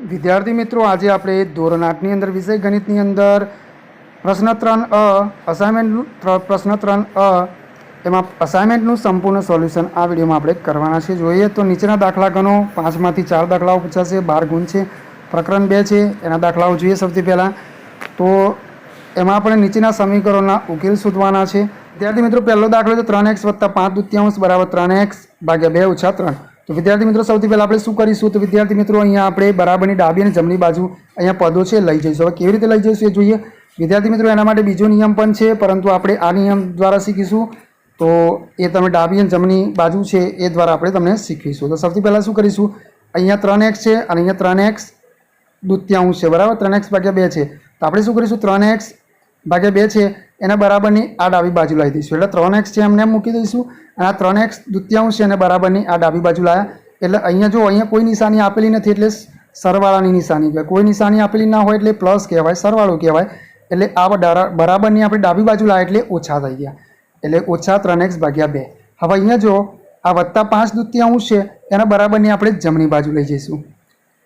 વિદ્યાર્થી મિત્રો, આજે આપણે ધોરણ 8ની અંદર વિષય ગણિતની અંદર પ્રશ્ન 3 અસાઇનમેન્ટ પ્રશ્ન 3 એમાં અસાઇનમેન્ટનું સંપૂર્ણ સોલ્યુશન આ વિડીયોમાં આપણે કરવાના છે. જોઈએ તો નીચેના દાખલા ગણો. 5માંથી 4 દાખલાઓ પૂછાશે. 12 ગુણ છે. પ્રકરણ 2 છે, એના દાખલાઓ જોઈએ. સૌથી પહેલાં તો એમાં આપણે નીચેના સમીકરણોના ઉકેલ શોધવાના છે. વિદ્યાર્થી મિત્રો, પહેલો દાખલો તો 3x + 5/2 = 3x / 2 - 3. તો વિદ્યાર્થી મિત્રો, સૌથી પહેલાં આપણે શું કરીશું? તો વિદ્યાર્થી મિત્રો, અહીંયા આપણે બરાબરની ડાબી અને જમણી બાજુ અહીંયા પદો છે લઈ જઈશું. હવે કેવી રીતે લઈ જઈશું એ જોઈએ. વિદ્યાર્થી મિત્રો, એના માટે બીજો નિયમ પણ છે, પરંતુ આપણે આ નિયમ દ્વારા શીખીશું. તો એ તમે ડાબી અને જમણી બાજુ છે એ દ્વારા આપણે તમને શીખીશું. તો સૌથી પહેલાં શું કરીશું? અહીંયા 3x છે અને અહીંયા 3x દૂત્યાંશ છે, બરાબર. 3x / 2 છે. તો આપણે શું કરીશું? 3x / 2 છે એના બરાબરની આ ડાબી બાજુ લાવી દઈશું. એટલે 3x છે એમને મૂકી દઈશું અને આ 3x દૂત્યાંશ છે અને બરાબરની આ ડાબી બાજુ લાવ્યા. એટલે અહીંયા જો અહીંયા કોઈ નિશાની આપેલી નથી એટલે સરવાળાની નિશાની કહેવાય. કોઈ નિશાની આપેલી ના હોય એટલે પ્લસ કહેવાય, સરવાળો કહેવાય. એટલે આ બરાબરની આપણે ડાબી બાજુ લાવ્યા એટલે ઓછા થઈ ગયા, એટલે ઓછા 3x / 2. હવે અહીંયા જો આ +5/2 છે એના બરાબરની આપણે જમણી બાજુ લઈ જઈશું.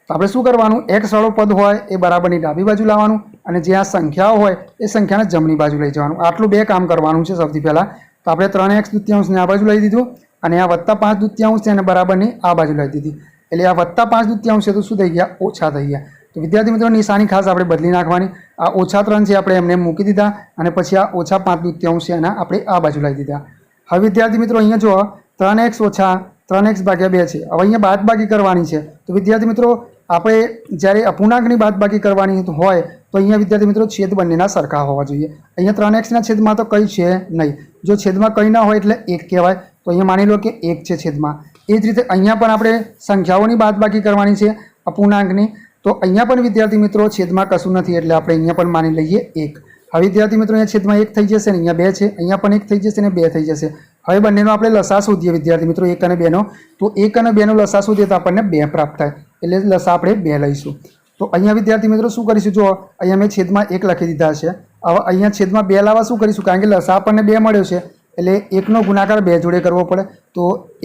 તો આપણે શું કરવાનું? x વાળો પદ હોય એ બરાબરની ડાબી બાજુ લાવવાનું અને જે આ સંખ્યાઓ હોય એ સંખ્યાને જમણી બાજુ લઈ જવાનું. આટલું 2 કામ કરવાનું છે. સૌથી પહેલાં તો આપણે 3x² આ બાજુ લઈ દીધું અને આ +5/2 છે અને બરાબરની આ બાજુ લઈ દીધી. એટલે આ +5/2 છે તો શું થઈ ગયા? ઓછા થઈ ગયા. તો વિદ્યાર્થી મિત્રો, નિશાની ખાસ આપણે બદલી નાખવાની. આ -3 છે આપણે એમને મૂકી દીધા અને પછી આ -5/2 છે એના આપણે આ બાજુ લઈ દીધા. હવે વિદ્યાર્થી મિત્રો, અહીંયા જો 3x - 3x / 2 છે. હવે અહીંયા બાદબાકી કરવાની છે. તો વિદ્યાર્થી મિત્રો, આપણે જ્યારે અપૂર્ણાંકની બાદબાકી કરવાની હોય તો અહીંયા વિદ્યાર્થી મિત્રો છેદ બંનેના સરખા હોવા જોઈએ. અહીંયા 3xના છેદમાં તો કંઈ છે નહીં. જો છેદમાં કંઈ ના હોય એટલે 1 કહેવાય. તો અહીંયા માની લો કે 1 છે છેદમાં. એ જ રીતે અહીંયા પણ આપણે સંખ્યાઓની બાદબાકી કરવાની છે અપૂર્ણાંકની. તો અહીંયા પણ વિદ્યાર્થી મિત્રો છેદમાં કશું નથી એટલે આપણે અહીંયા પણ માની લઈએ 1. હવે વિદ્યાર્થી મિત્રો, અહીંયા છેદમાં 1 થઈ જશે ને અહીંયા 2 છે. અહીંયા પણ 1 થઈ જશે ને 2 થઈ જશે. હવે બંનેનો આપણે લસા શોધીએ વિદ્યાર્થી મિત્રો, 1 અને 2નો. તો 1 અને 2નો લસા શોધીએ તો આપણને 2 પ્રાપ્ત થાય. એટલે લસા આપણે 2 લઈશું. તો અહીંયા વિદ્યાર્થી મિત્રો શું કરીશું? જો અહીંયા મેં છેદમાં 1 લખી દીધા છે. હવે અહીંયા છેદમાં 2 લાવવા શું કરીશું? કારણ કે લસા આપણને 2 મળ્યો છે એટલે 1નો ગુણાકાર 2 જોડે કરવો પડે. તો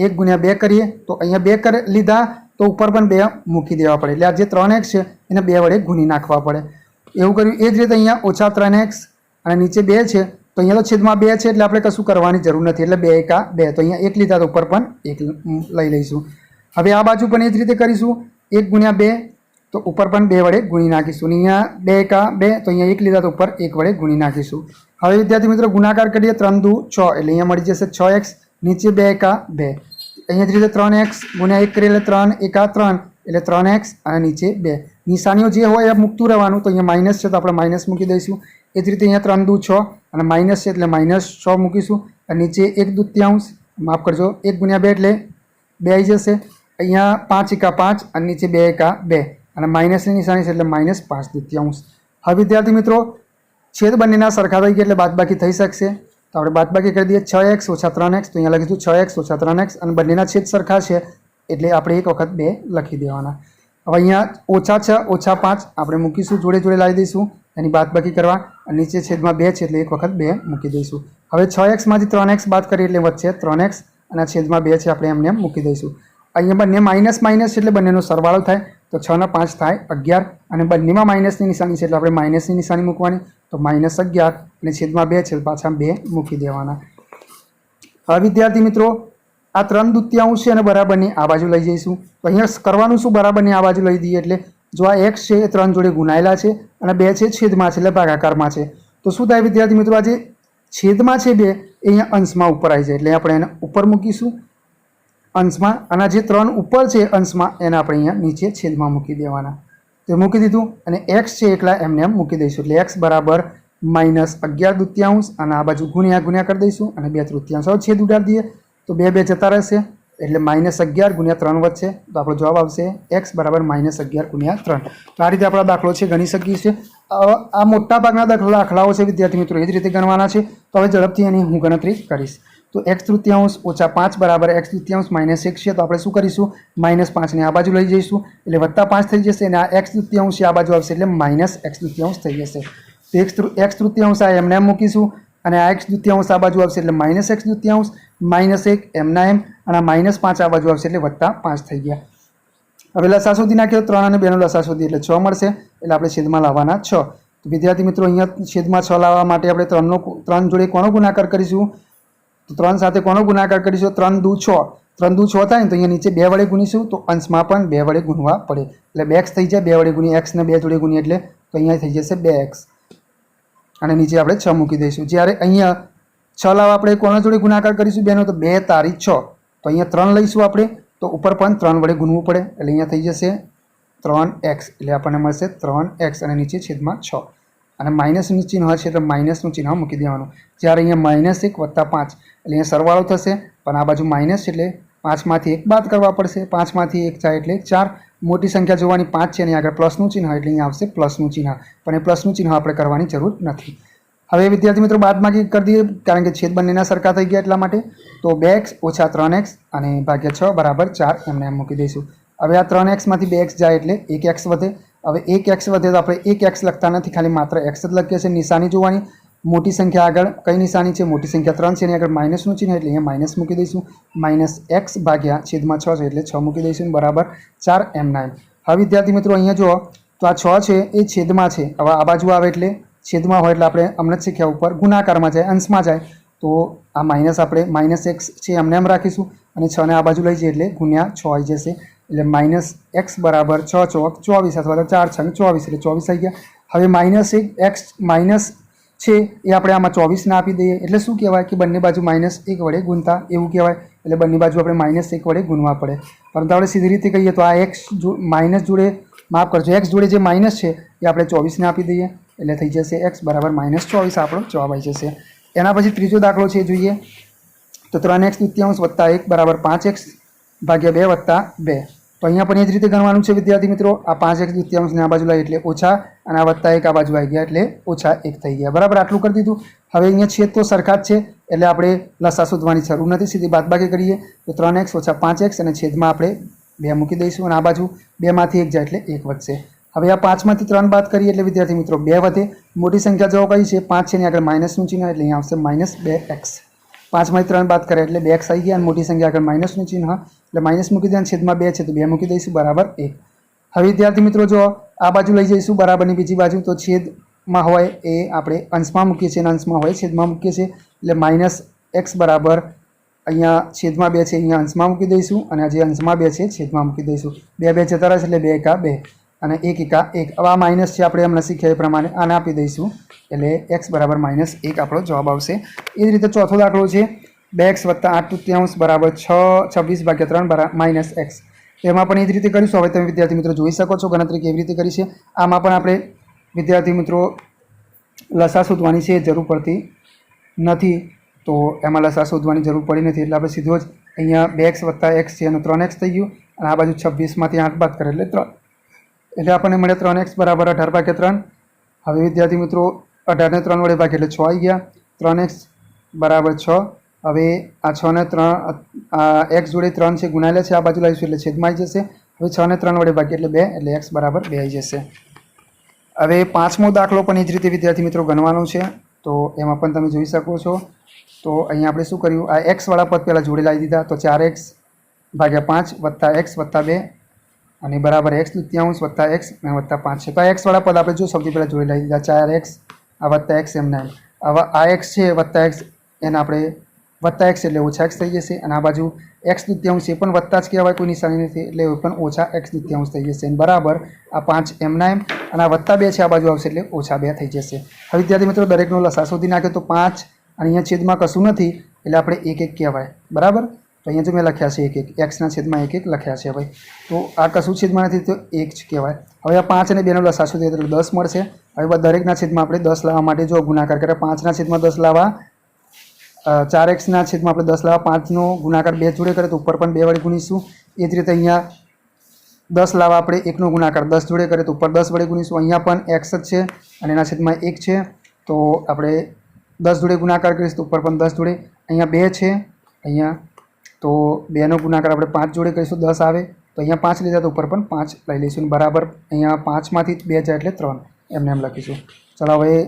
1 × 2 કરીએ તો અહીંયા 2 લીધા તો ઉપર પણ 2 મૂકી દેવા પડે. એટલે આ જે 3x છે એને 2 વડે ગુણી નાખવા પડે. એવું કર્યું. એ જ રીતે અહીંયા -3x અને નીચે 2 છે. તો અહીંયા તો છેદમાં 2 છે એટલે આપણે કશું કરવાની જરૂર નથી. એટલે 2 × 2. તો અહીંયા 1 લીધા તો ઉપર પણ 1 લઈ લઈશું. હવે આ બાજુ પણ એ જ રીતે કરીશું. 1 × 2 તો ઉપર પણ 2 વડે ગુણી નાખીશું. અહીંયા 2 × 2 તો અહીંયા 1 લીધા તો ઉપર 1 વડે ગુણી નાખીશું. હવે વિદ્યાર્થી મિત્રો, ગુણાકાર કરીએ 3 × 2 = 6 એટલે અહીંયા મળી જશે 6x. નીચે 2 × 2. અહીંયા જ રીતે 3x × 1 કરીએ એટલે 3 × 1 = 3 એટલે 3x અને નીચે 2. નિશાનીઓ જે હોય એ મૂકતું રહેવાનું. તો અહીંયા માઇનસ છે તો આપણે માઇનસ મૂકી દઈશું. એ જ રીતે અહીંયા 3 × 2 = 6 અને માઇનસ છે એટલે -6 મૂકીશું. અને નીચે 1/2 માફ કરજો 1 × 2 એટલે 2 આવી જશે. અહીંયા 5 × 5 અને નીચે 2 × 2 અને માઇનસની નિશાની છે એટલે -5/2. હવે વિદ્યાર્થી મિત્રો, છેદ બંનેના સરખા થઈ ગયા એટલે બાદબાકી થઈ શકશે. તો આપણે બાદબાકી કરી દઈએ. 6x - 3x. તો અહીંયા લખીશું 6x - 3x અને બંનેના છેદ સરખા છે એટલે આપણે એક વખત 2 લખી દેવાના. હવે અહીંયા -6 - 5 આપણે મૂકીશું, જોડે જોડે લાવી દઈશું એની બાદબાકી કરવા. અને નીચે છેદમાં 2 છે એટલે એક વખત 2 મૂકી દઈશું. હવે 6x માંથી 3x બાદ કરીએ એટલે વચ્ચે 3x અને છેદમાં 2 છે આપણે એમને મૂકી દઈશું. અહીંયા બંને માઇનસ માઇનસ એટલે બંનેનો સરવાળો થાય. તો 6 અને 5 થાય 11 અને બંનેમાં માઇનસની નિશાની છે એટલે આપણે માઇનસની નિશાની મૂકવાની. તો -11 અને છેદમાં 2 છે પાછા 2 મૂકી દેવાના. હવે વિદ્યાર્થી મિત્રો, આ 3/2 છે અને બરાબરની આ બાજુ લઈ જઈશું. તો અહીંયા કરવાનું શું? બરાબરની આ બાજુ લઈ દઈએ એટલે જો આ x છે એ 3 જોડે ગુણાયેલા છે અને 2 છે છેદમાં છે એટલે ભાગાકારમાં છે. તો શું થાય વિદ્યાર્થી મિત્રો? આ જે છેદમાં છે 2 એ અહીંયા અંશમાં ઉપર આવી જાય એટલે આપણે એને ઉપર મૂકીશું અંશમાં. અને જે 3 ઉપર છે અંશમાં એને આપણે અહીંયા નીચે છેદમાં મૂકી દેવાના. તો મૂકી દીધું અને x છે એકલા એમને એમ મૂકી દઈશું. એટલે x બરાબર -11/2 અને આ બાજુ ગુણ્યા કરી દઈશું અને 2/3. હવે છેદ ઉડાડી દઈએ તો 2 2 જતા રહેશે એટલે -11 × 3 વધશે. તો આપણો જવાબ આવશે x બરાબર -11 × 3. તો આ રીતે આપણો દાખલો છે ગણી શકીએ છીએ. આ મોટા ભાગના દાખલાઓ છે વિદ્યાર્થી મિત્રો એ જ રીતે ગણવાના છે. તો હવે ઝડપથી એની હું ગણતરી કરીશ. તો x³ - 5 બરાબર x³ -1 છે. તો આપણે શું કરીશું? -5ને આ બાજુ લઈ જઈશું એટલે +5 થઈ જશે અને આ x³ આ બાજુ આવશે એટલે -x³ થઈ જશે. તો x³ આ એમને એમ મૂકીશું અને આ x² આ બાજુ આવશે એટલે -x² -1 એમના એમ અને -5 આ બાજુ આવશે એટલે +5 થઈ ગયા. હવે લસા શોધી નાખ્યો 3 અને 2 નો લસા શોધી એટલે 6 મળશે એટલે આપણે છેદમાં લાવવાના 6. તો વિદ્યાર્થી મિત્રો અહીંયા છેદમાં 6 લાવવા માટે આપણે 3 જોડે કોનો ગુણાકાર કરીશું? તો 3 સાથે કોનો ગુણાકાર કરીશું? 3 દુ 6. 3 દુ 6 થાય ને તો અહીંયા નીચે 2 વડે ગુણીશું તો અંશમાં પણ 2 વડે ગુણવા પડે એટલે 2x થઈ જાય. 2 વડે ગુણી x ને 2 જોડે ગુણી એટલે તો અહીંયા થઈ જશે 2x અને નીચે આપણે 6 મૂકી દઈશું. જ્યારે અહીંયા 6 લાવવા આપણે કોના જોડે ગુણાકાર કરીશું 2 નો? તો 2 તારી 6. તો અહીંયા 3 લઈશું આપણે તો ઉપર પણ 3 વડે ગુણવું પડે એટલે અહીંયા થઈ જશે 3x એટલે આપણને મળશે 3x અને નીચે છેદમાં 6 અને માઇનસનું ચિહ્ન હશે એટલે માઇનસનું ચિહ્ન મૂકી દેવાનું. જ્યારે અહીંયા -1 + 5 એટલે અહીંયા સરવાળો થશે પણ આ બાજુ માઇનસ એટલે 5માંથી 1 બાદ કરવા પડશે. 5માંથી 1 જાય એટલે 4. મોટી સંખ્યા જોવાની 5 છે અને આગળ પ્લસનું ચિહ્ન એટલે અહીંયા આવશે પ્લસનું ચિહ્ન પણ એ પ્લસનું ચિહ્ન આપણે કરવાની જરૂર નથી. હવે વિદ્યાર્થી મિત્રો બાદબાકી કરી દઈએ કારણ કે છેદ બંનેના સરખા થઈ ગયા એટલા માટે. તો 2x - 3x અને ભાગ્યા 6 બરાબર 4 એમને એમ મૂકી દઈશું. હવે આ 3x માંથી 2x જાય એટલે 1x વધે. હવે 1x વધે તો આપણે 1x લખતા નથી, ખાલી માત્ર x જ લખીએ છીએ. નિશાની જોવાની, મોટી સંખ્યા આગળ કઈ નિશાની છે? મોટી સંખ્યા 3 છે એની આગળ માઇનસનું ચિહ્ન એટલે અહીંયા માઇનસ મૂકી દઈશું. -x ભાગ્યા છેદમાં 6 છે એટલે 6 મૂકી દઈશું બરાબર 4 એમના એમ. હવે વિદ્યાર્થી મિત્રો અહીંયા જુઓ તો આ 6 છે એ છેદમાં છે. હવે આ બાજુ આવે એટલે છેદમાં હોય એટલે આપણે હમણાં જ શીખ્યા ઉપર ગુણાકારમાં જાય, અંશમાં જાય તો આ માઇનસ આપણે -x છે એમને એમ રાખીશું અને 6 ને આ બાજુ લઈ જઈએ એટલે ગુણ્યા 6 આવી જશે એટલે -x બરાબર 6 ચોક 24 અથવા તો 4 છંગ 24 એટલે 24 આવી ગયા. હવે -1x માઇનસ છે એ આપણે આમાં 24 ને આપી દઈએ એટલે શું કહેવાય કે બંને બાજુ -1 વડે ગુણતા એવું કહેવાય. એટલે બંને બાજુ આપણે -1 વડે ગુણવા પડે. પરંતુ આપણે સીધી રીતે કહીએ તો આ x માઇનસ જોડે માફ કરજો x જોડે જે માઇનસ છે એ આપણે 24 ને આપી દઈએ એટલે થઈ જશે x બરાબર -24 આપણો જવાબ આવી જશે. એના પછી ત્રીજો દાખલો છે જોઈએ તો 3x દૂત્યાંશ વત્તા 1 બરાબર 5x ભાગ્યા 2 વત્તા 2. તો અહીંયા પણ એ જ રીતે ગણવાનું છે વિદ્યાર્થી મિત્રો. આ 5x દૂત્યાંશને આ બાજુ લાવી એટલે ઓછા અને આ વત્તા 1 આ બાજુ આવી ગયા એટલે -1 થઈ ગયા બરાબર. આટલું કરી દીધું. હવે અહીંયા છેદ તો સરખા જ છે એટલે આપણે લસા શોધવાની જરૂર નથી, સીધી બાદબાકી કરીએ તો 3x - 5x અને છેદમાં આપણે 2 મૂકી દઈશું અને આ બાજુ 2માંથી 1 જાય એટલે 1 વધશે. હવે આ 5માંથી 3 બાદ કરીએ એટલે વિદ્યાર્થી મિત્રો 2 વધે. મોટી સંખ્યા જો કઈ છે 5 છે એની આગળ માઇનસનું ચિહ્ન એટલે અહીંયા આવશે -2x. 5માંથી 3 બાદ કરે એટલે 2x આવી ગયા અને મોટી સંખ્યા આગળ માઇનસનું ચિહ્ન એટલે માઇનસ મૂકી દઈએ અને છેદમાં 2 છે તો 2 મૂકી દઈશું બરાબર 1. હવે વિદ્યાર્થી મિત્રો જો આ બાજુ લઈ જઈશું બરાબરની બીજી બાજુ તો છેદમાં હોય એ આપણે અંશમાં મૂકીએ છીએ અને અંશમાં હોય છેદમાં મૂકીએ છીએ એટલે -x બરાબર અહીંયા છેદમાં 2 છે અહીંયા અંશમાં મૂકી દઈશું અને આ જે અંશમાં 2 છે છેદમાં મૂકી દઈશું. 2 2 જતા રહેશે એટલે 2 એકા 2 અને 1 એકા 1. હવે આ માઇનસ છે આપણે હમણાં શીખ્યા એ પ્રમાણે આને આપી દઈશું એટલે x બરાબર -1 આપણો જવાબ આવશે. એ જ રીતે ચોથો દાખલો છે 2x + 8 તૃતીયાંશ બરાબર 26 ભાગ્યા 3 બરાબર -x. એમાં પણ એ જ રીતે કરીશું. હવે તમે વિદ્યાર્થી મિત્રો જોઈ શકો છો ગણતરી કેવી રીતે કરી છે. આમાં પણ આપણે વિદ્યાર્થી મિત્રો લસા શોધવાની છે જરૂર પડતી નથી, તો એમાં લસા શોધવાની જરૂર પડી નથી એટલે આપણે સીધો જ અહીંયા 2x + x છે એનું 3x થઈ ગયું અને આ બાજુ 26માંથી 8 બાદ કરે એટલે 3 એટલે આપણને મળે 3x બરાબર 18 ભાગ્યા 3. હવે વિદ્યાર્થી મિત્રો 18 ને 3 વડે ભાગે એટલે 6 આવી ગયા. 3x બરાબર 6. હવે આ 6 ને 3 આ x જોડે 3 છે ગુણાયેલા છે આ બાજુ લાવીશું એટલે છેદમાં આવી જશે. હવે 6 ને 3 વડે ભાગે એટલે 2 એટલે x બરાબર 2 આવી જશે. હવે 5મો દાખલો પણ એ જ રીતે વિદ્યાર્થી મિત્રો ગણવાનો છે તો એમાં પણ તમે જોઈ શકો છો. તો અહીંયા આપણે શું કર્યું આ x વાળા પદ પહેલાં જોડે લાવી દીધા તો 4x ભાગ્યા 5 વત્તા x વત્તા 2 અને બરાબર x તૃતીયાંશ વત્તા x અને વત્તા 5 છે. તો આ x વાળા પદ આપણે જો સૌથી પહેલાં જોડે લાવી દીધા 4x આ વત્તા x એમના એમ. હવે આ x છે વત્તા x એને આપણે વત્તા x એટલે ઓછા x થઈ જશે અને આ બાજુ x તૃતીયાંશ એ પણ વત્તા જ કહેવાય, કોઈ નિશાની નથી એટલે એ પણ ઓછા x તૃતીયાંશ થઈ જશે બરાબર આ 5 એમના એમ અને આ વત્તા 2 છે આ બાજુ આવશે એટલે ઓછા 2 થઈ જશે. હવે વિદ્યાર્થી મિત્રો દરેકનો લસા શોધી નાખ્યો તો 5 અને અહીંયા છેદમાં કશું નથી એટલે આપણે 1 1 કહેવાય બરાબર. તો અહીંયા જો મેં લખ્યા છે 1 1 x ના છેદમાં 1 1 લખ્યા છે ભાઈ, તો આ કશું છેદમાં નથી તો 1 જ કહેવાય. હવે આ 5 અને 2નો લસા શોધીએ એટલે 10 મળશે. હવે દરેકના છેદમાં આપણે 10 લાવવા માટે જો ગુણાકાર કરે 5ના છેદમાં 10 લાવવા 4x ના છેદમાં આપણે 10 લાવવા 5નો ગુણાકાર 2 જોડે કરે તો ઉપર પણ 2 વડે ગુણીશું. એ જ રીતે અહીંયા 10 લાવવા આપણે 1નો ગુણાકાર 10 જોડે કરે તો ઉપર 10 વડે ગુણીશું. અહીંયા પણ x જ છે અને એના છેદમાં 1 છે તો આપણે 10 જોડે ગુણાકાર કરીશું તો ઉપર પણ 10 જોડે. અહીંયા 2 છે અહીંયા તો 2નો ગુણાકાર આપણે 5 જોડે કરીશું 10 આવે તો અહીંયા 5 લીધા તો ઉપર પણ 5 લઈ લઈશું બરાબર. અહીંયા 5માંથી 2 જાય એટલે 3 એમને એમ લખીશું. ચાલો હવે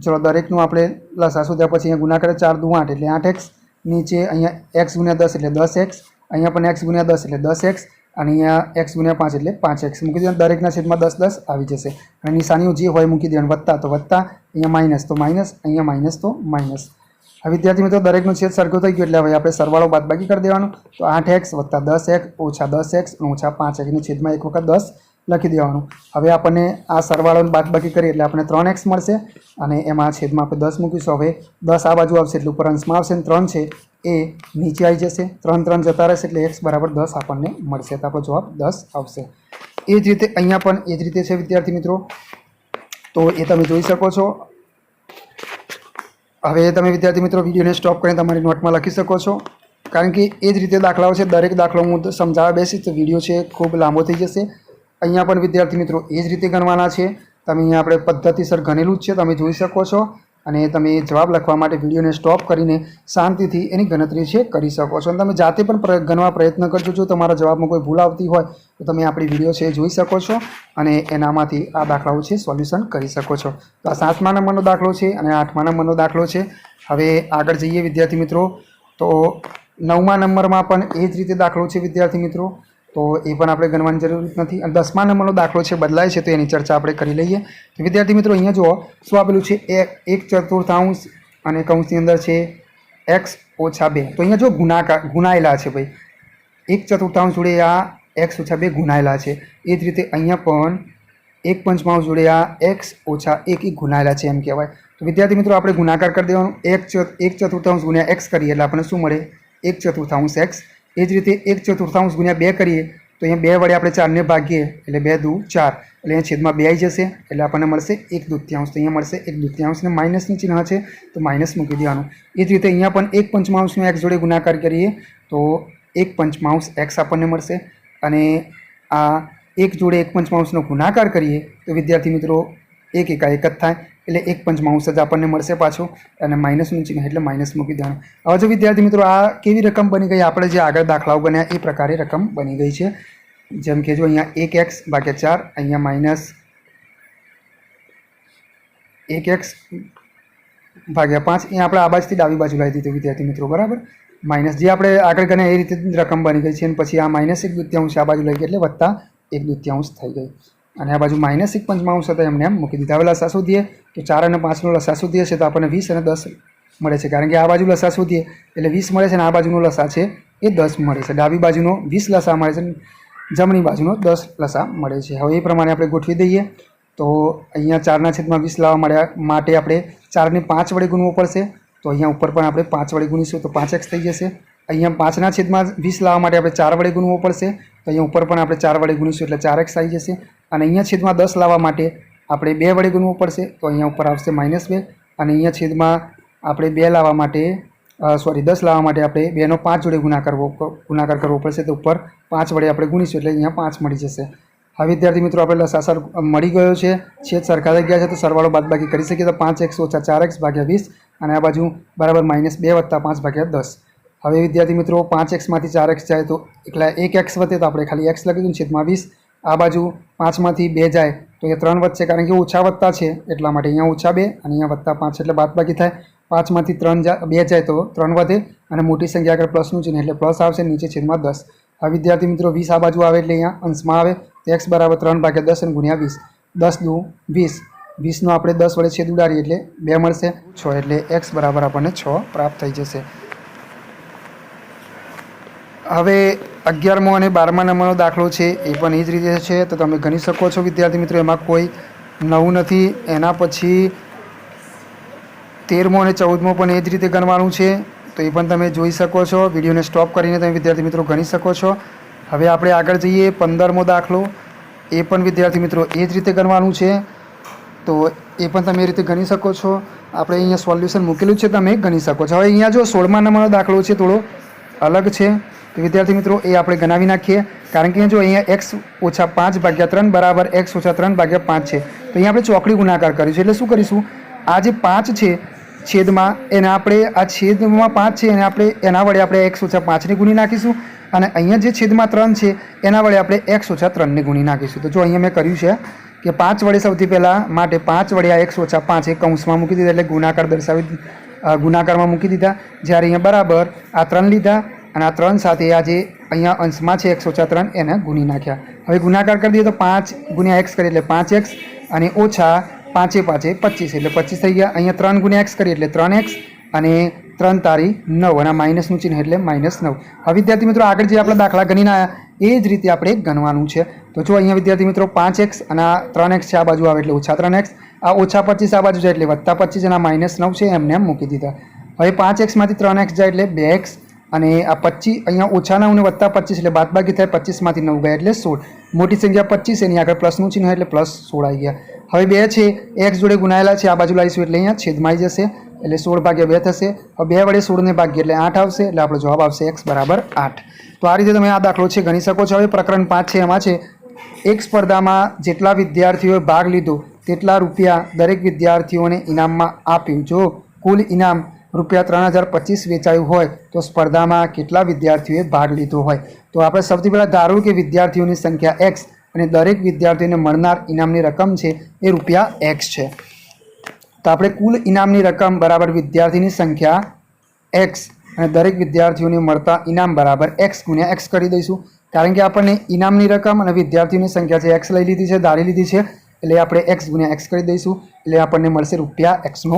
ચલો દરેકનું આપણે લસા શોધ્યા પછી અહીંયા ગુણાકાર 4 દુ 8 એટલે 8x નીચે અહીંયા x ગુણ્યા 10 એટલે 10x અહીંયા પણ x ગુણ્યા 10 એટલે 10x અને અહીંયા એક્સ ગુણ્યા 5 એટલે 5x મૂકી દેવાનું. દરેકના છેદમાં 10 10 આવી જશે અને નિશાનીઓ જે હોય મૂકી દેવાનું. વત્તા તો વત્તા, અહીંયા માઇનસ તો માઇનસ, અહીંયા માઇનસ તો માઇનસ. હવે વિદ્યાર્થી મિત્રો દરેકનો છેદ સરખો થઈ ગયો એટલે હવે આપણે સરવાળો બાદબાકી કરી દેવાનો. તો 8x વત્તા 10x ઓછા 10x ઓછા 5x ની છેદમાં એક વખત 10 લખી દેવાનું. હવે આપણને આ સરવાળો બાદબાકી કરીએ એટલે આપણને 3x મળશે અને એમાં છેદમાં આપણે 10 મૂકીશું. હવે 10 આ બાજુ આવશે એટલે ઉપર અંશમાં આવશે અને 3 છે એ નીચે આવી જશે. 3 3 જતા રહેશે એટલે x બરાબર 10 આપણને મળશે. તો આપણો જવાબ 10 આવશે. એ જ રીતે અહીંયા પણ એ જ રીતે છે વિદ્યાર્થી મિત્રો. તો એ તમે જોઈ શકો છો. હવે તમે વિદ્યાર્થી મિત્રો વિડીયોને સ્ટોપ કરીને તમારી નોટમાં લખી શકો છો, કારણ કે એ જ રીતે દાખલાઓ છે. દરેક દાખલો હું સમજાવવા બેસીશ તો વિડીયો છે ખૂબ લાંબો થઈ જશે. અહીંયા પણ વિદ્યાર્થી મિત્રો એ જ રીતે ગણવાના છે. તમે અહીંયા આપણે પદ્ધતિસર ગણેલું જ છે, તમે જોઈ શકો છો. અને તમે જવાબ લખવા માટે વિડીયોને સ્ટોપ કરીને શાંતિથી એની ગણતરી છે કરી શકો છો. અને તમે જાતે પણ ગણવા પ્રયત્ન કરજો. જો તમારા જવાબમાં કોઈ ભૂલ આવતી હોય તો તમે આપણી વિડીયો છે જોઈ શકો છો અને એનામાંથી આ દાખલાઓ છે સોલ્યુશન કરી શકો છો. તો આ 7મા નંબરનો દાખલો છે અને 8મા નંબરનો દાખલો છે. હવે આગળ જઈએ વિદ્યાર્થી મિત્રો. તો 9મા નંબરમાં પણ એ જ રીતે દાખલો છે વિદ્યાર્થી મિત્રો. તો એ પણ આપણે ગણવાની જરૂર નથી. અને 10મા નંબરનો દાખલો છે બદલાય છે તો એની ચર્ચા આપણે કરી લઈએ. તો વિદ્યાર્થી મિત્રો અહીંયા જુઓ શું આપેલું છે, 1/4 અને કૌંસની અંદર છે x ઓછા 2. તો અહીંયા જો ગુણાયેલા છે ભાઈ, 1/4 જોડે આ x ઓછા 2 ગુણાયેલા છે. એ જ રીતે અહીંયા પણ 1/5 જોડે આ x ઓછા 1 એ ગુણાયેલા છે એમ કહેવાય. તો વિદ્યાર્થી મિત્રો આપણે ગુણાકાર કરી દેવાનું. 1/4 ગુણ્યા x કરીએ એટલે આપણને શું મળે, 1/4 x. એ જ રીતે 1/4 ગુણ્યા 2 કરીએ તો અહીંયા 2 વડે આપણે 4ને ભાગીએ એટલે 2 દુ 4 એટલે અહીંયા છેદમાં 2 આવી જશે એટલે આપણને મળશે 1/2. તો અહીંયા મળશે 1/2 ને માઇનસનું ચિહ્ન છે તો માઇનસ મૂકી દેવાનું. એ જ રીતે અહીંયા પણ 1/5 x જોડે ગુણાકાર કરીએ તો 1/5 x આપણને મળશે. અને આ 1 જોડે 1/5 ગુણાકાર કરીએ તો વિદ્યાર્થી મિત્રો 1 એકા 1 જ થાય એટલે 1/5 જ આપણને મળશે પાછું. અને માઇનસનું ચિહ્ન એટલે માઇનસ મૂકી દેવાનું. હવે જો વિદ્યાર્થી મિત્રો આ કેવી રકમ બની ગઈ, આપણે જે આગળ દાખલાઓ બન્યા એ પ્રકારે રકમ બની ગઈ છે. જેમ કે જો અહીંયા 1x ભાગ્યા 4, અહીંયા માઇનસ 1x ભાગ્યા 5. અહીંયા આપણે આ બાજુથી ડાબી બાજુ લાવી દીધું વિદ્યાર્થી મિત્રો, બરાબર. માઇનસ જે આપણે આગળ ગણ્યા એ રીતે રકમ બની ગઈ છે. અને પછી આ -1/2 આ બાજુ લઈ ગઈ એટલે +1/2 થઈ ગઈ. અને આ બાજુ -1/5 હતા એમને એમ મૂકી દીધા. હવે લસા શોધીએ તો 4 અને 5નો લસા શોધીએ છે તો આપણને 20 અને 10 મળે છે. કારણ કે આ બાજુ લસા શોધીએ એટલે 20 મળે છે અને આ બાજુનો લસા છે એ 10 મળે છે. ડાબી બાજુનો 20 લસા મળે છે, જમણી બાજુનો 10 લસા મળે છે. હવે એ પ્રમાણે આપણે ગોઠવી દઈએ. તો અહીંયા 4ના છેદમાં 20 લાવવા માટે આપણે 4ને 5 વડે ગુણવું પડશે. તો અહીંયા ઉપર પણ આપણે 5 વડે ગુણીશું તો 5x થઈ જશે. અહીંયા 5ના છેદમાં 20 લાવવા માટે આપણે 4 વડે ગુણવું પડશે. તો અહીંયા ઉપર પણ આપણે 4 વડે ગુણીશું એટલે 4x આવી જશે. અને અહીંયા છેદમાં 10 લાવવા માટે આપણે 2 વડે ગુણવું પડશે. તો અહીંયા ઉપર આવશે -2. અને અહીંયા છેદમાં આપણે 2 લાવવા માટે 10 લાવવા માટે આપણે 2નો 5 જોડે ગુણાકાર કરવો પડશે. તો ઉપર 5 વડે આપણે ગુણીશું એટલે અહીંયા 5 મળી જશે. હવે વિદ્યાર્થી મિત્રો આપણે લસાસર મળી ગયો છે, છેદ સરખા થઈ ગયા છે તો સરવાળો બાદબાકી કરી શકીએ. તો 5x ઓછા 4x ભાગ્યા 20 અને આ બાજુ બરાબર -2 વત્તા 5 ભાગ્યા 10. હવે વિદ્યાર્થી મિત્રો 5xમાંથી 4x જાય તો એકલા 1x વધે તો આપણે ખાલી x લખી દઉં છેદમાં 20. આ બાજુ 5માંથી 2 જાય તો એ 3 વધશે, કારણ કે ઓછા વત્તા છે એટલા માટે અહીંયા -2 અને અહીંયા +5 એટલે બાદબાકી થાય. 5માંથી 2 જાય તો 3 વધે અને મોટી સંખ્યા આગળ પ્લસનું ચિહ્ન એટલે પ્લસ આવશે, નીચે છેદમાં 10. હવે વિદ્યાર્થી મિત્રો 20 આ બાજુ આવે એટલે અહીંયા અંશમાં આવે તો x બરાબર 3/10 અને ગુણ્યા 20. 10 દુ 20, 20નો આપણે 10 વડે છેદ ઉડાડીએ એટલે 2 મળશે 6 એટલે x બરાબર આપણને 6 પ્રાપ્ત થઈ જશે. હવે 11મો અને 12મા નંબરનો દાખલો છે એ પણ એ જ રીતે છે તો તમે ગણી શકો છો વિદ્યાર્થી મિત્રો. એમાં કોઈ નવું નથી. એના પછી 13મો અને 14મો પણ એ જ રીતે ગણવાનું છે તો એ પણ તમે જોઈ શકો છો. વિડીયોને સ્ટોપ કરીને તમે વિદ્યાર્થી મિત્રો ગણી શકો છો. હવે આપણે આગળ જઈએ 15મો દાખલો. એ પણ વિદ્યાર્થી મિત્રો એ જ રીતે ગણવાનું છે તો એ પણ તમે એ રીતે ગણી શકો છો. આપણે અહીંયા સોલ્યુશન મૂકેલું છે તમે ગણી શકો છો. હવે અહીંયા જો 16મા નંબરનો દાખલો છે થોડો અલગ છે તો વિદ્યાર્થી મિત્રો એ આપણે ગણાવી નાખીએ. કારણ કે જો અહીંયા x ઓછા 5 ભાગ્યા 3 બરાબર x ઓછા 3 ભાગ્યા 5 છે. તો અહીંયા આપણે ચોકડી ગુણાકાર કરીશું. એટલે શું કરીશું, આ જે 5 છે છેદમાં એને આપણે આ છેદમાં 5 છે એને આપણે એના વડે આપણે x ઓછા 5ને ગુણી નાખીશું. અને અહીંયા જે છેદમાં 3 છે એના વડે આપણે x ઓછા 3ને ગુણી નાખીશું. તો જો અહીંયા મેં કર્યું છે કે 5 વડે સૌથી પહેલાં માટે 5 વડે આ x ઓછા 5 એ કૌંસમાં મૂકી દીધા એટલે ગુણાકાર દર્શાવી ગુણાકારમાં મૂકી દીધા. જ્યારે અહીંયા બરાબર આ 3 લીધા અને આ 3 સાથે આ જે અહીંયા અંશમાં છે x ઓછા 3 એને ગુણી નાખ્યા. હવે ગુણાકાર કરી દઈએ તો 5 ગુણ્યા x કરીએ એટલે 5x અને ઓછા 5 5 25 એટલે 25 થઈ ગયા. અહીંયા 3 ગુણ્યા x કરીએ એટલે 3x અને 3 તારી 9 અને માઇનસનું ચિહ્ન એટલે -9. હવે વિદ્યાર્થી મિત્રો આગળ જે આપણા દાખલા ગણીને આવ્યા એ જ રીતે આપણે ગણવાનું છે. તો જો અહીંયા વિદ્યાર્થી મિત્રો 5x અને આ 3x છે આ બાજુ આવે એટલે ઓછા 3x, આ ઓછા 25 આ બાજુ જાય એટલે વત્તા 25 અને આ -9 છે એમને એમ મૂકી દીધા. હવે 5x માંથી 3x જાય એટલે 2x અને આ 25 અહીંયા ઓછા 9 ને વત્તા 25 એટલે બાદબાકી થાય, 25 માંથી 9 ગયા એટલે 16. મોટી સંખ્યા 25 એની આગળ પ્લસનું ચિહ્ન એટલે +16 આવી ગયા. હવે 2 છે x જોડે ગુણાયેલા છે આ બાજુ લાવીશું એટલે અહીંયા છેદમાં આવી જશે એટલે 16 ભાગ્યા 2 થશે. હવે 2 વડે 16 ને ભાગીએ એટલે 8 આવશે એટલે આપણો જવાબ આવશે x બરાબર 8. તો આ રીતે તમે આ દાખલો છે ગણી શકો છો. હવે પ્રકરણ 5 છે એમાં છે એક સ્પર્ધામાં જેટલા વિદ્યાર્થીઓએ ભાગ લીધો તેટલા રૂપિયા દરેક વિદ્યાર્થીઓને ઇનામમાં આપ્યું. જો કુલ ઇનામ રૂપિયા 3025 વેચાયું હોય તો સ્પર્ધામાં કેટલા વિદ્યાર્થીઓએ ભાગ લીધો હોય. તો આપણે સૌથી પહેલાં ધારો કે વિદ્યાર્થીઓની સંખ્યા x અને દરેક વિદ્યાર્થીઓને મળનાર ઇનામની રકમ છે એ રૂપિયા x છે. તો આપણે કુલ ઇનામની રકમ બરાબર વિદ્યાર્થીની સંખ્યા x અને દરેક વિદ્યાર્થીઓને મળતા ઇનામ બરાબર x ગુણ્યા x કરી દઈશું. કારણ કે આપણને ઇનામની રકમ અને વિદ્યાર્થીઓની સંખ્યા છે x લઈ લીધી છે, ધારી લીધી છે એટલે આપણે x ગુણ્યા x કરી દઈશું એટલે આપણને મળશે રૂપિયા x2.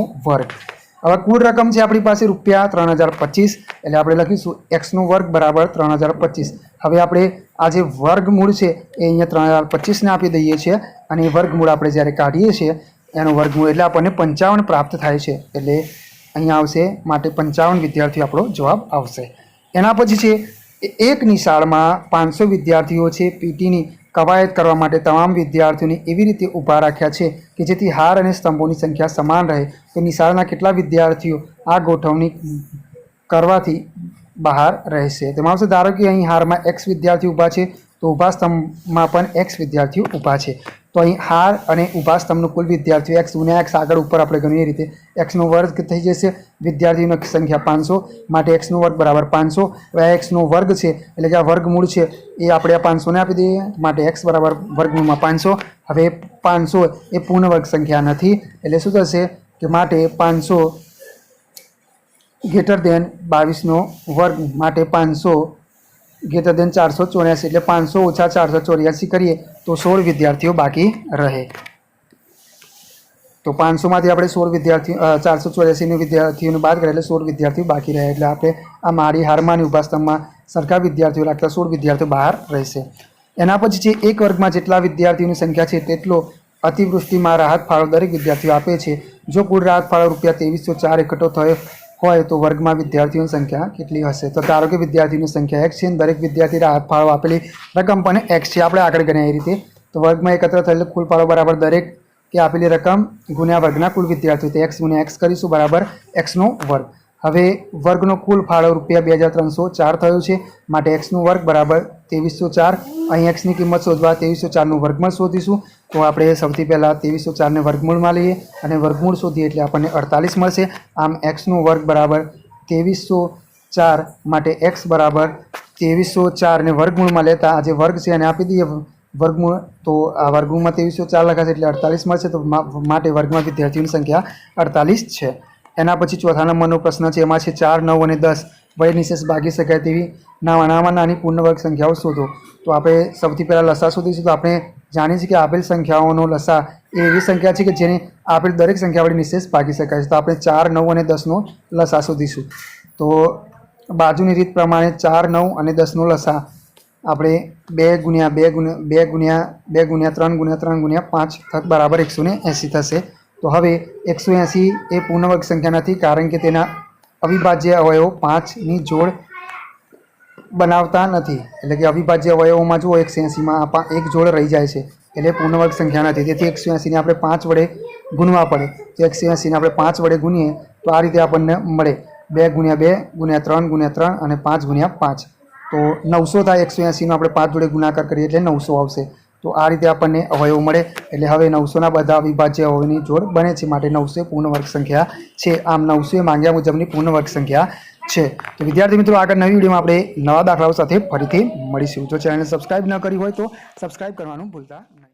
હવે કુલ રકમ છે આપણી પાસે રૂપિયા 3025 એટલે આપણે લખીશું x2 બરાબર 3025. હવે આપણે આ જે વર્ગમૂળ છે એ અહીંયા 3025 ને આપી દઈએ છીએ અને એ વર્ગમૂળ આપણે જ્યારે કાઢીએ છીએ એનું વર્ગમૂળ એટલે આપણને 55 પ્રાપ્ત થાય છે એટલે અહીંયા આવશે માટે 55 વિદ્યાર્થીઓ આપણો જવાબ આવશે. એના પછી છે એક નિશાળમાં 500 વિદ્યાર્થીઓ છે. પીટીની કવાયત કરવા માટે તમામ વિદ્યાર્થીઓને એવી રીતે ઊભા રાખ્યા છે કે જેથી હાર અને સ્તંભોની સંખ્યા સમાન રહે. તો નિશાળના કેટલા વિદ્યાર્થીઓ આ ગોઠવણી કરવાથી બહાર રહેશે? તેમાં આવશે ધારો કે અહીં હારમાં x વિદ્યાર્થીઓ ઊભા છે તો ઊભા સ્તંભમાં પણ x વિદ્યાર્થીઓ ઊભા છે. તો અહીં હાર અને ઊભા સ્તંભનું કુલ વિદ્યાર્થીઓ x ગુણ્યા x આગળ ઉપર આપણે ગણીએ રીતે x2 થઈ જશે. વિદ્યાર્થીઓની સંખ્યા 500 માટે x2 બરાબર 500. હવે આ x2 છે એટલે કે આ વર્ગમૂળ છે એ આપણે આ 500 ને આપી દઈએ માટે x બરાબર વર્ગમૂળમાં 500. હવે 500 એ પૂર્ણ વર્ગ સંખ્યા નથી એટલે શું થશે કે માટે 500 ગ્રેટર દેન 22 માટે 500 ગ્રેટર દેન 484 એટલે 500 ઓછા 484 કરીએ તો 16 વિદ્યાર્થીઓ બાકી રહે. તો 500માંથી આપણે 16 વિદ્યાર્થીઓ 484 વિદ્યાર્થીઓને બાદ કરીએ એટલે 16 વિદ્યાર્થીઓ બાકી રહે. એટલે આપણે આ મારી હારમાં ઊભા સ્તંભમાં સરખા વિદ્યાર્થીઓ રાખતા 16 વિદ્યાર્થીઓ બહાર રહેશે. એના પછી છે એક વર્ગમાં જેટલા વિદ્યાર્થીઓની સંખ્યા છે તેટલો અતિવૃષ્ટિમાં રાહત ફાળો દરેક વિદ્યાર્થીઓ આપે છે. જો કુલ રાહત ફાળો રૂપિયા 2304 એકઠો થયો હોય તો વર્ગમાં વિદ્યાર્થીઓની સંખ્યા કેટલી હશે? તો ધારો કે વિદ્યાર્થીઓની સંખ્યા x છે અને દરેક વિદ્યાર્થી રાહત ફાળો આપેલી રકમ પણ x છે. આપણે આગળ ગણ્યા એ રીતે તો વર્ગમાં એકત્ર થયેલ કુલ ફાળો બરાબર દરેક કે આપેલી રકમ ગુણ્યા વર્ગના કુલ વિદ્યાર્થીઓ, તો x ગુણ્યા x કરીશું બરાબર x2. હવે વર્ગનો કુલ ફાળો રૂપિયા 2304 થયો છે માટે x2 બરાબર 2304. અહીં x ની કિંમત શોધવા 2304નું વર્ગમૂળ શોધીશું. તો આપણે સૌથી પહેલાં 2304ને વર્ગમૂળમાં લઈએ અને વર્ગમૂળ શોધીએ એટલે આપણને 48 મળશે. આમ x2 બરાબર 2304 માટે x બરાબર 2304 ને વર્ગમૂળમાં લેતા આ જે વર્ગ છે એને આપી દઈએ વર્ગમૂળ. તો આ વર્ગમૂળમાં 2304 લખાશે એટલે 48 મળશે. તો માટે વર્ગમાં વિદ્યાર્થીઓની સંખ્યા 48 છે. એના પછી ચોથા નંબરનો પ્રશ્ન છે એમાં છે 4, 9 અને 10 વય નિશેષ ભાગી શકાય તેવી નાનામાં નાની પૂર્ણ વર્ગ સંખ્યાઓ શોધો. તો આપણે સૌથી પહેલાં લસા શોધીશું. તો આપણે જાણીએ છીએ કે આપેલ સંખ્યાઓનો લસા એ એવી સંખ્યા છે કે જેને આપેલ દરેક સંખ્યા વડે નિશેષ ભાગી શકાય છે. તો આપણે 4, 9 અને 10નો લસા શોધીશું. તો બાજુની રીત પ્રમાણે 4, 9 અને 10નો લસા આપણે 2 ગુણ્યા 2 ગુણ્યા 2 ગુણ્યા 3 ગુણ્યા 3 ગુણ્યા 5 બરાબર 180 થશે. તો હવે 180 એ પૂર્ણ વર્ગ સંખ્યા નથી કારણ કે તેના અવિભાજ્ય અવયવો 5ની જોડ બનાવતા નથી. એટલે કે અવિભાજ્ય અવયવોમાં જો 180માં એક જોડ રહી જાય છે એટલે પૂર્ણ વર્ગ સંખ્યા નથી. તેથી 180ને આપણે 5 વડે ગુણવા પડે. તો 180ને આપણે 5 વડે ગુણીએ તો આ રીતે આપણને મળે 2 ગુણ્યા 2 ગુણ્યા 3 ગુણ્યા 3 અને 5 ગુણ્યા 5. તો 900 થાય. 180નો આપણે 5 જોડે ગુણાકાર કરીએ એટલે 900 આવશે. તો આ રીતે આપણને અવયવ મળે. એટલે હવે 900ના બધા અવિભાજ્ય અવયવની જોડ બને છે માટે 900 પૂર્ણ વર્ગ સંખ્યા છે. આમ 900 એ માંગ્યા મુજબની પૂર્ણ વર્ગ સંખ્યા છે. તો વિદ્યાર્થી મિત્રો આગળ નવી વિડીયોમાં આપણે નવા દાખલાઓ સાથે ફરીથી મળીશું. જો ચેનલને સબસ્ક્રાઇબ ન કરી હોય તો સબસ્ક્રાઇબ કરવાનું ભૂલતા નહીં.